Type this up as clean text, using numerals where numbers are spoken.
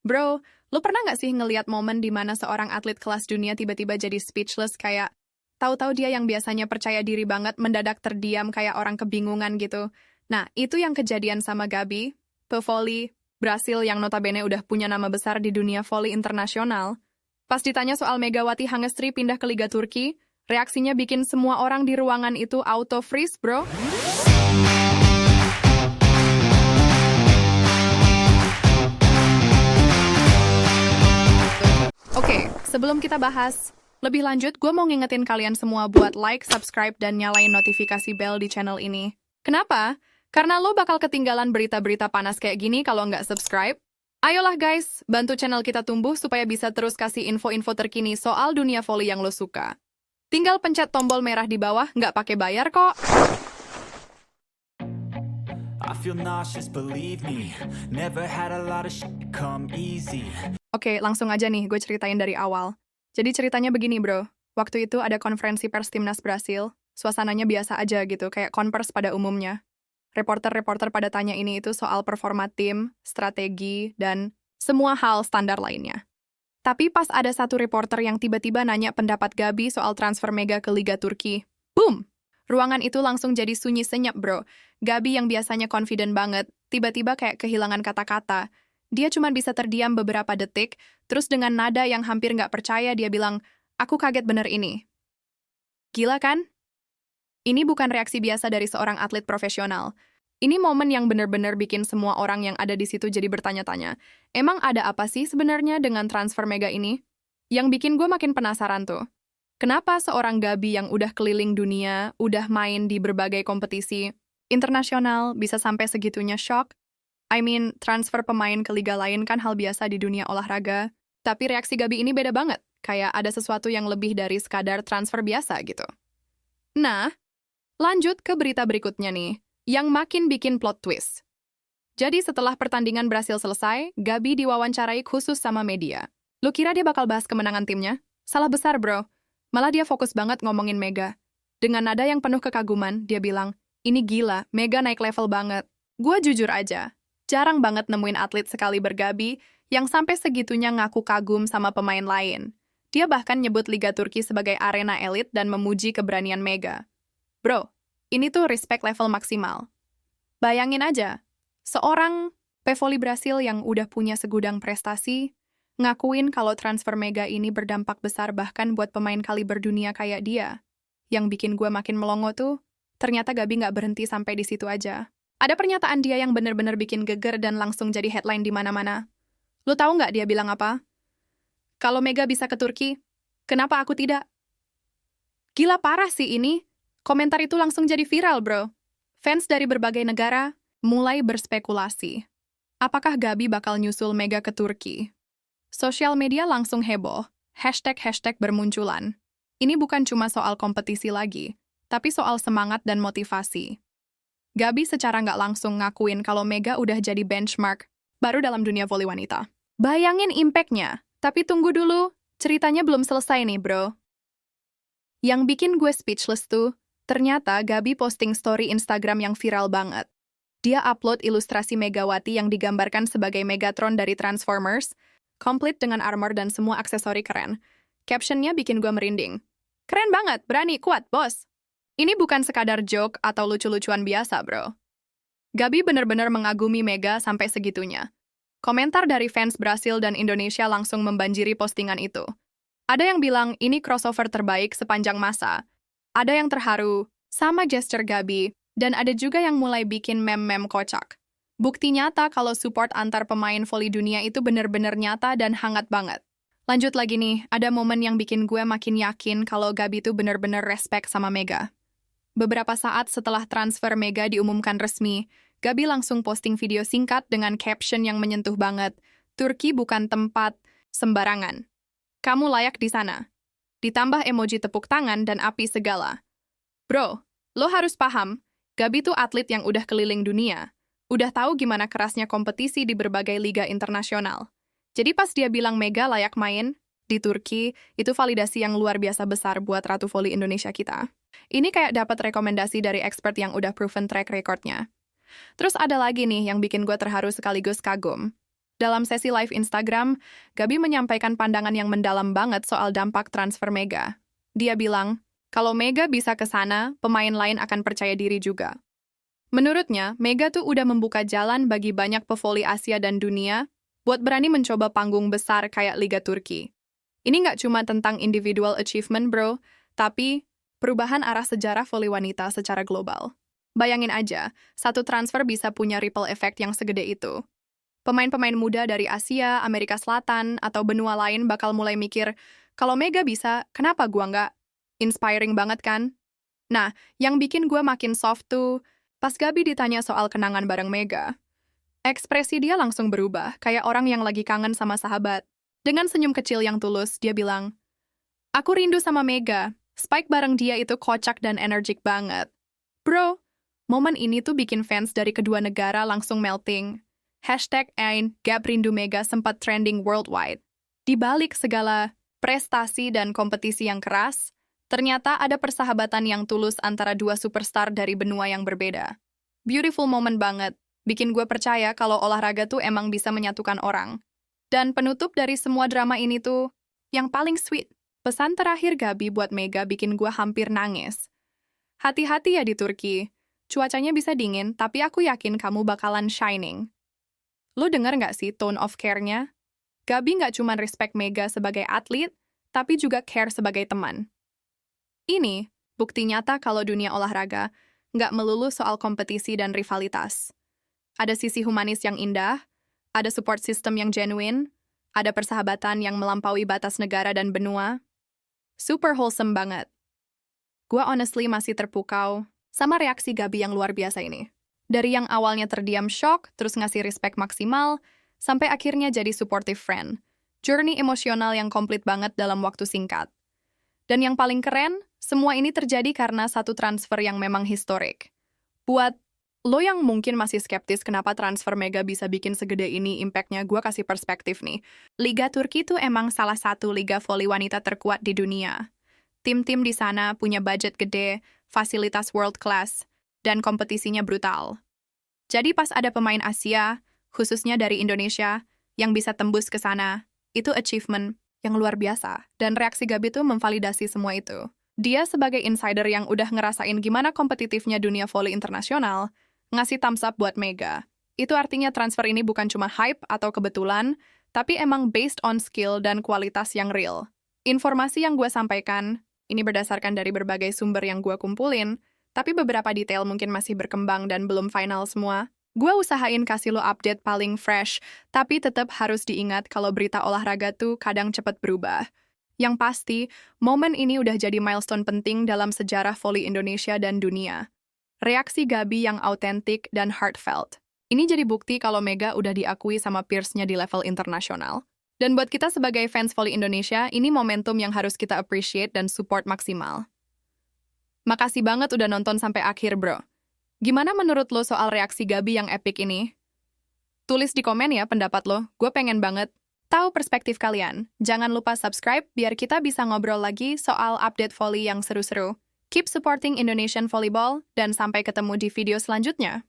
Bro, lu pernah nggak sih ngeliat momen di mana seorang atlet kelas dunia tiba-tiba jadi speechless kayak tahu-tahu dia yang biasanya percaya diri banget mendadak terdiam kayak orang kebingungan gitu. Nah, itu yang kejadian sama Gabi, pevoli Brasil yang notabene udah punya nama besar di dunia voli internasional. Pas ditanya soal Megawati Hangestri pindah ke Liga Turki, reaksinya bikin semua orang di ruangan itu auto freeze, bro. Oke, sebelum kita bahas lebih lanjut, gue mau ngingetin kalian semua buat like, subscribe, dan nyalain notifikasi bell di channel ini. Kenapa? Karena lo bakal ketinggalan berita-berita panas kayak gini kalau nggak subscribe. Ayolah guys, bantu channel kita tumbuh supaya bisa terus kasih info-info terkini soal dunia volley yang lo suka. Tinggal pencet tombol merah di bawah, nggak pakai bayar kok. I feel nauseous, believe me. Never had a lot of shit come easy. Oke, langsung aja nih, gue ceritain dari awal. Jadi ceritanya begini, bro. Waktu itu ada konferensi pers timnas Brasil. Suasananya biasa aja gitu, kayak konvers pada umumnya. Reporter-reporter pada tanya ini itu soal performa tim, strategi, dan semua hal standar lainnya. Tapi pas ada satu reporter yang tiba-tiba nanya pendapat Gabi soal transfer Mega ke Liga Turki. Boom! Ruangan itu langsung jadi sunyi senyap, bro. Gabi yang biasanya confident banget, tiba-tiba kayak kehilangan kata-kata. Dia cuma bisa terdiam beberapa detik, terus dengan nada yang hampir nggak percaya dia bilang, "Aku kaget bener ini." Gila kan? Ini bukan reaksi biasa dari seorang atlet profesional. Ini momen yang bener-bener bikin semua orang yang ada di situ jadi bertanya-tanya, emang ada apa sih sebenarnya dengan transfer Mega ini? Yang bikin gue makin penasaran tuh. Kenapa seorang Gabi yang udah keliling dunia, udah main di berbagai kompetisi internasional, bisa sampai segitunya shock? I mean, transfer pemain ke liga lain kan hal biasa di dunia olahraga. Tapi reaksi Gabi ini beda banget. Kayak ada sesuatu yang lebih dari sekadar transfer biasa gitu. Nah, lanjut ke berita berikutnya nih, yang makin bikin plot twist. Jadi setelah pertandingan berhasil selesai, Gabi diwawancarai khusus sama media. Lu kira dia bakal bahas kemenangan timnya? Salah besar, bro. Malah dia fokus banget ngomongin Mega. Dengan nada yang penuh kekaguman, dia bilang, "Ini gila, Mega naik level banget." Gue jujur aja, jarang banget nemuin atlet sekali bergabi yang sampai segitunya ngaku kagum sama pemain lain. Dia bahkan nyebut Liga Turki sebagai arena elit dan memuji keberanian Mega. Bro, ini tuh respect level maksimal. Bayangin aja, seorang pevoli Brasil yang udah punya segudang prestasi, ngakuin kalau transfer Mega ini berdampak besar bahkan buat pemain kaliber dunia kayak dia. Yang bikin gue makin melongo tuh, ternyata Gabi nggak berhenti sampai di situ aja. Ada pernyataan dia yang bener-bener bikin geger dan langsung jadi headline di mana-mana. Lu tahu nggak dia bilang apa? Kalau Mega bisa ke Turki, kenapa aku tidak? Gila parah sih ini. Komentar itu langsung jadi viral, bro. Fans dari berbagai negara mulai berspekulasi. Apakah Gabi bakal nyusul Mega ke Turki? Sosial media langsung heboh. Hashtag-hashtag bermunculan. Ini bukan cuma soal kompetisi lagi, tapi soal semangat dan motivasi. Gabi secara nggak langsung ngakuin kalau Mega udah jadi benchmark baru dalam dunia voli wanita. Bayangin impact-nya, tapi tunggu dulu, ceritanya belum selesai nih, bro. Yang bikin gue speechless tuh, ternyata Gabi posting story Instagram yang viral banget. Dia upload ilustrasi Megawati yang digambarkan sebagai Megatron dari Transformers, komplit dengan armor dan semua aksesori keren. Captionnya bikin gue merinding. Keren banget, berani, kuat, bos. Ini bukan sekadar joke atau lucu-lucuan biasa, bro. Gabi bener-bener mengagumi Mega sampai segitunya. Komentar dari fans Brasil dan Indonesia langsung membanjiri postingan itu. Ada yang bilang ini crossover terbaik sepanjang masa. Ada yang terharu sama gesture Gabi, dan ada juga yang mulai bikin meme-meme kocak. Bukti nyata kalau support antar pemain voli dunia itu bener-bener nyata dan hangat banget. Lanjut lagi nih, ada momen yang bikin gue makin yakin kalau Gabi tuh bener-bener respect sama Mega. Beberapa saat setelah transfer Mega diumumkan resmi, Gabi langsung posting video singkat dengan caption yang menyentuh banget. Turki bukan tempat sembarangan. Kamu layak di sana. Ditambah emoji tepuk tangan dan api segala. Bro, lo harus paham, Gabi tuh atlet yang udah keliling dunia. Udah tahu gimana kerasnya kompetisi di berbagai liga internasional. Jadi pas dia bilang Mega layak main di Turki, itu validasi yang luar biasa besar buat Ratu Voli Indonesia kita. Ini kayak dapat rekomendasi dari expert yang udah proven track record-nya. Terus ada lagi nih yang bikin gue terharu sekaligus kagum. Dalam sesi live Instagram, Gabi menyampaikan pandangan yang mendalam banget soal dampak transfer Mega. Dia bilang, kalau Mega bisa ke sana, pemain lain akan percaya diri juga. Menurutnya, Mega tuh udah membuka jalan bagi banyak pevoli Asia dan dunia buat berani mencoba panggung besar kayak Liga Turki. Ini nggak cuma tentang individual achievement, bro, tapi perubahan arah sejarah voli wanita secara global. Bayangin aja, satu transfer bisa punya ripple effect yang segede itu. Pemain-pemain muda dari Asia, Amerika Selatan, atau benua lain bakal mulai mikir, kalau Mega bisa, kenapa gua nggak? Inspiring banget kan? Nah, yang bikin gua makin soft tuh, pas Gabi ditanya soal kenangan bareng Mega. Ekspresi dia langsung berubah, kayak orang yang lagi kangen sama sahabat. Dengan senyum kecil yang tulus, dia bilang, aku rindu sama Mega. Spike bareng dia itu kocak dan energik banget. Bro, momen ini tuh bikin fans dari kedua negara langsung melting. #Gap Rindu Mega sempat trending worldwide. Di balik segala prestasi dan kompetisi yang keras, ternyata ada persahabatan yang tulus antara dua superstar dari benua yang berbeda. Beautiful moment banget. Bikin gue percaya kalau olahraga tuh emang bisa menyatukan orang. Dan penutup dari semua drama ini tuh, yang paling sweet. Pesan terakhir Gabi buat Mega bikin gue hampir nangis. Hati-hati ya di Turki. Cuacanya bisa dingin, tapi aku yakin kamu bakalan shining. Lu denger nggak sih tone of care-nya? Gabi nggak cuma respect Mega sebagai atlet, tapi juga care sebagai teman. Ini bukti nyata kalau dunia olahraga nggak melulu soal kompetisi dan rivalitas. Ada sisi humanis yang indah, ada support system yang genuine, ada persahabatan yang melampaui batas negara dan benua. Super wholesome banget. Gua honestly masih terpukau sama reaksi Gabi yang luar biasa ini. Dari yang awalnya terdiam shock, terus ngasih respect maksimal, sampai akhirnya jadi supportive friend. Journey emosional yang komplit banget dalam waktu singkat. Dan yang paling keren, semua ini terjadi karena satu transfer yang memang historik. Buat lo yang mungkin masih skeptis kenapa transfer Mega bisa bikin segede ini impact-nya, gue kasih perspektif nih. Liga Turki itu emang salah satu liga voli wanita terkuat di dunia. Tim-tim di sana punya budget gede, fasilitas world class, dan kompetisinya brutal. Jadi pas ada pemain Asia, khususnya dari Indonesia, yang bisa tembus ke sana, itu achievement yang luar biasa. Dan reaksi Gabi tuh memvalidasi semua itu. Dia sebagai insider yang udah ngerasain gimana kompetitifnya dunia voli internasional, ngasih thumbs up buat Mega. Itu artinya transfer ini bukan cuma hype atau kebetulan, tapi emang based on skill dan kualitas yang real. Informasi yang gue sampaikan, ini berdasarkan dari berbagai sumber yang gue kumpulin, tapi beberapa detail mungkin masih berkembang dan belum final semua. Gue usahain kasih lo update paling fresh, tapi tetap harus diingat kalau berita olahraga tuh kadang cepet berubah. Yang pasti, momen ini udah jadi milestone penting dalam sejarah voli Indonesia dan dunia. Reaksi Gabi yang autentik dan heartfelt. Ini jadi bukti kalau Mega udah diakui sama peers-nya di level internasional. Dan buat kita sebagai fans voli Indonesia, ini momentum yang harus kita appreciate dan support maksimal. Makasih banget udah nonton sampai akhir, bro. Gimana menurut lo soal reaksi Gabi yang epic ini? Tulis di komen ya pendapat lo, gue pengen banget tahu perspektif kalian. Jangan lupa subscribe biar kita bisa ngobrol lagi soal update voli yang seru-seru. Keep supporting Indonesian volleyball, dan sampai ketemu di video selanjutnya.